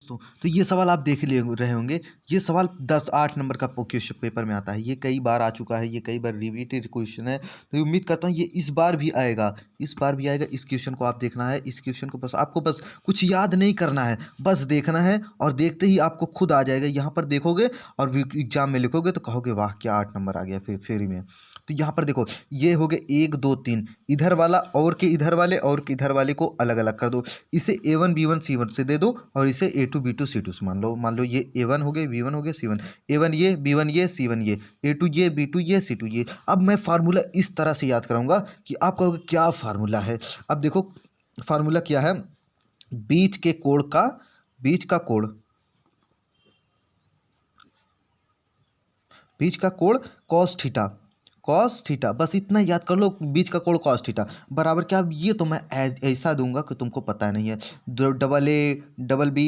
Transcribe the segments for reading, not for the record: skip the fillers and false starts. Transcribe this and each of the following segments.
तो ये सवाल आप देख ले रहे होंगे। ये सवाल 10-8 नंबर का क्वेश्चन पेपर में आता है। ये कई बार आ चुका है, ये कई बार रिपीटेड क्वेश्चन है। तो उम्मीद करता हूँ ये इस बार भी आएगा, इस बार भी आएगा। इस क्वेश्चन को आप देखना है। इस क्वेश्चन को बस आपको बस कुछ याद नहीं करना है, बस देखना है और देखते ही आपको खुद आ जाएगा। यहाँ पर देखोगे और एग्जाम में लिखोगे तो कहोगे वाह क्या 8 नंबर आ गया फिर फेरी में। तो यहाँ पर देखो ये हो गए 1 2 3, इधर वाला और के इधर वाले और के इधर वाले को अलग अलग कर दो। इसे A1 B1 C1 से दे दो और इसे A2 B2 C2 से मान लो ये A1 हो गए, B1 हो गए, C1। A1 ये, B1 ये, C1 ये, A2 ये, B2 ये, C2 ये। अब मैं फार्मूला इस तरह से याद कराऊंगा कि आप कहोगे क्या फार्मूला है। अब देखो फार्मूला क्या है, बीच के कोण का, बीच का कोण, बीच का कोण कॉस थीटा, कॉस थीटा, बस इतना याद कर लो। बीच का कोण कॉस थीटा बराबर क्या, ये तो मैं ऐसा दूंगा कि तुमको पता नहीं है। Double A double B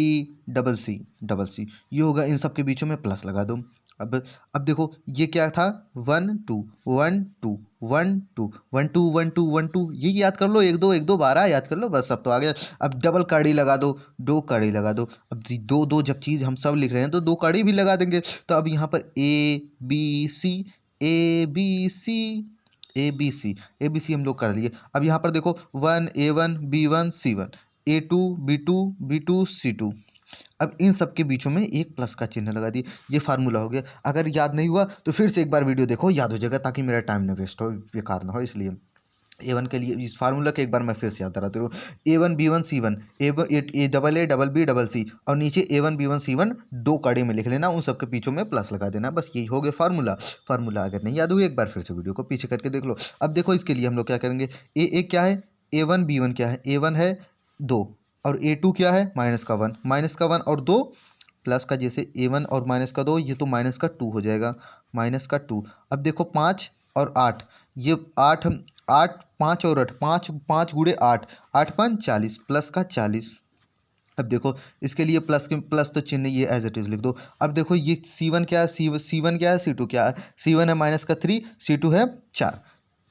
double C, double C, ये होगा। इन सब के बीचों में प्लस लगा दो। अब देखो ये क्या था, 1 2 1 2 1 2 1 2 1 2 1 2, ये याद कर लो। 1 2 1 2 12 याद कर लो, बस अब तो आ गया। अब डबल कड़ी लगा दो, 2 कड़ी लगा दो। अब 2 2 जब चीज़ हम सब लिख रहे हैं तो 2 कड़ी भी लगा देंगे। तो अब यहाँ पर A B C, A B C, A B C, A B C हम लोग कर दिए। अब यहाँ पर देखो 1 A1 B1 C1, A2 B2 B2 C2। अब इन सब के बीचों में एक प्लस का चिन्ह लगा दिए। ये फार्मूला हो गया। अगर याद नहीं हुआ तो फिर से एक बार वीडियो देखो, याद हो जाएगा, ताकि मेरा टाइम ना वेस्ट हो, बेकार ना हो। इसलिए A1 के लिए इस फार्मूला के एक बार मैं फिर से याद कराते रहूँ। A1 B1 C1, A double A double B double C, और नीचे A1 B1 C1 2 कड़ी में लिख लेना, उन सबके बीचों में प्लस लगा देना। बस यही हो गया फार्मूला। फार्मूला अगर नहीं याद हुआ एक बार फिर से वीडियो को पीछे करके देख लो। अब देखो इसके लिए हम लोग क्या करेंगे, ए क्या है, A1 B1 क्या है, A1 है 2 और A2 क्या है माइनस का 1, माइनस का 1 और 2 प्लस का, जैसे A1 और माइनस का 2, ये तो माइनस का 2 हो जाएगा, माइनस का 2। अब देखो 5 और 8, ये 8 8 5 और 8, 5 5 गुणे 8, 8 5 40, प्लस का 40। अब देखो इसके लिए प्लस तो चिन्ह ये एज इट इज़ लिख दो। अब देखो ये C1 क्या है, C1 क्या है, C2 क्या है। C1 है माइनस का 3, C2 है 4,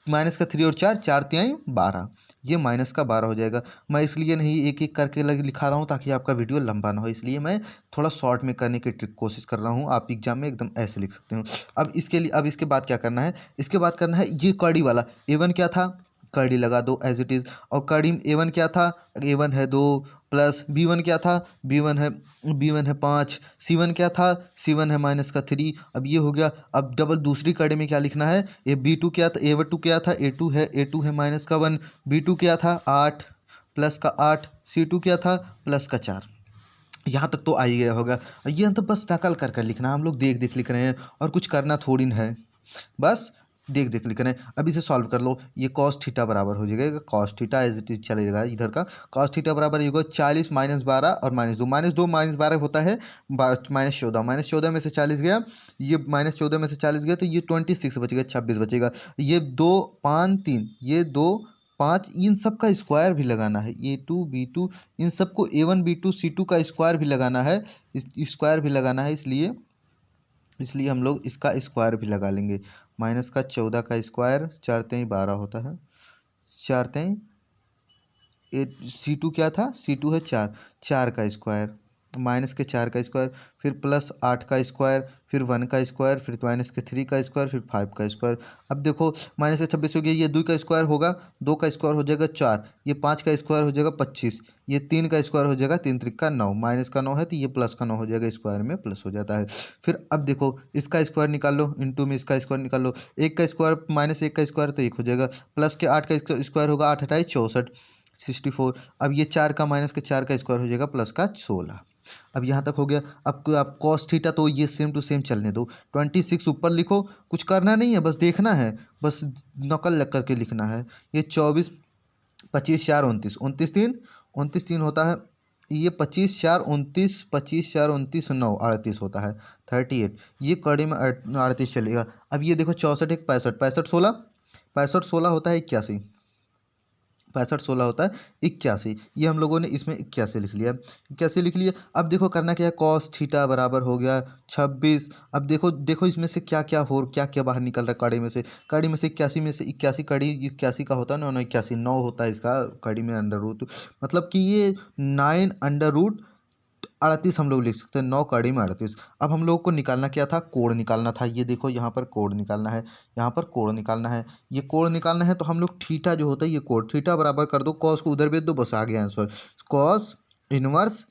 माइनस का 3 और 4, 4 3 12, ये माइनस का 12 हो जाएगा। मैं इसलिए नहीं एक एक करके लिखा रहा हूँ ताकि आपका वीडियो लंबा ना हो, इसलिए मैं थोड़ा शॉर्ट में करने की कोशिश कर रहा हूँ। आप एग्जाम में एकदम ऐसे लिख सकते हो। अब इसके लिए, अब इसके बाद क्या करना है, इसके बाद करना है ये कड़ी वाला। A1 क्या था, कड़ी लगा दो एज इट इज़। और कड़ी A1 क्या था, A1 है 2, प्लस B1 क्या था, B1 है 5, C1 क्या था, C1 है माइनस का 3। अब ये हो गया। अब डबल दूसरी कड़ी में क्या लिखना है, ये B2 क्या था, A2 क्या था, A2 है माइनस का 1, B2 क्या था 8, प्लस का 8, C2 क्या था प्लस का 4। यहाँ तक तो आ ही गया होगा। ये तो बस नकल कर कर लिखना, हम लोग देख देख लिख रहे हैं और कुछ करना थोड़ी न है, बस देख देख लिख रहे हैं। अब इसे सॉल्व कर लो। ये कॉस थीटा बराबर हो जाएगा, cos theta as it is चलेगा इधर का। कॉस थीटा बराबर होगा 40 माइनस 12 और माइनस 2, माइनस 2 माइनस 12 होता है माइनस 14, माइनस 14 में से 40 गया, ये माइनस 14 में से 40 गया तो ये 26 बचेगा, 26 बचेगा। ये 2 5 3, ये 2 5, इन सब का स्क्वायर भी लगाना है, A2 B2, इन सबको A1 B2 C2 का स्क्वायर भी लगाना है, स्क्वायर भी लगाना है। इसलिए हम लोग इसका स्क्वायर भी लगा लेंगे। माइनस का 14 का स्क्वायर, 4 3 12 होता है, 4 3 C2 क्या था, C2 है 4, 4 का स्क्वायर, माइनस के 4 का स्क्वायर, फिर प्लस 8 का स्क्वायर, फिर 1 का स्क्वायर, फिर माइनस के 3 का स्क्वायर, फिर 5 का स्क्वायर। अब देखो माइनस के 26 हो गया, ये 2 का स्क्वायर होगा, 2 का स्क्वायर हो जाएगा 4, ये 5 का स्क्वायर हो जाएगा 25, ये 3 का स्क्वायर हो जाएगा 3 त्रिक 9, माइनस का 9 है तो ये प्लस का 9 हो जाएगा, स्क्वायर में प्लस हो जाता है। फिर अब देखो इसका स्क्वायर निकाल लो, इंटू में इसका स्क्वायर निकाल लो। 1 का स्क्वायर माइनस 1 का स्क्वायर तो 1 हो जाएगा, प्लस के 8 का स्क्वायर होगा, 8 8 64, 64। अब ये 4 का माइनस के 4 का स्क्वायर हो जाएगा, प्लस का 16। अब यहाँ तक हो गया। अब आप कॉस थीटा तो ये सेम टू सेम चलने दो, 26 ऊपर लिखो, कुछ करना नहीं है, बस देखना है, बस नकल लग करके लिखना है। ये 24 25 4 29, 29 3 होता है, ये 25 4 29, 25 4 29 9 38 होता है, 38। ये कड़ी में 38 चलेगा। अब ये देखो 64 1 65, 65 16 होता है 81, 65 16 होता है 81। ये हम लोगों ने इसमें 81 लिख लिया, 81 लिख लिया। अब देखो करना क्या है, कॉस थीटा बराबर हो गया 26। अब देखो देखो इसमें से क्या क्या बाहर निकल रहा है कड़ी में से, 81 में से 81, कड़ी 81 का होता है 9 9 81, 9 होता है इसका कड़ी में अंडर रूट, मतलब कि ये 9 अंडर रूट 38 हम लोग लिख सकते हैं, 9 कड़ी में 38। अब हम लोग को निकालना क्या था, कोण निकालना था। ये देखो यहाँ पर कोण निकालना है, यहाँ पर कोण निकालना है, ये कोण निकालना है। तो हम लोग थीटा जो होता है ये कोण, थीटा बराबर कर दो, कॉस को उधर भेज दो, बस आ गया आंसर। कॉस इनवर्स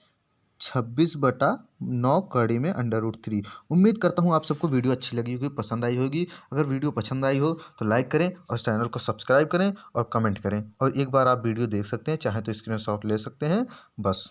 26/9 कड़ी में √3। उम्मीद करता हूँ आप सबको वीडियो अच्छी लगी होगी, पसंद आई होगी। अगर वीडियो पसंद आई हो तो लाइक करें और चैनल को सब्सक्राइब करें और कमेंट करें। और एक बार आप वीडियो देख सकते हैं, चाहे तो स्क्रीनशॉट ले सकते हैं। बस।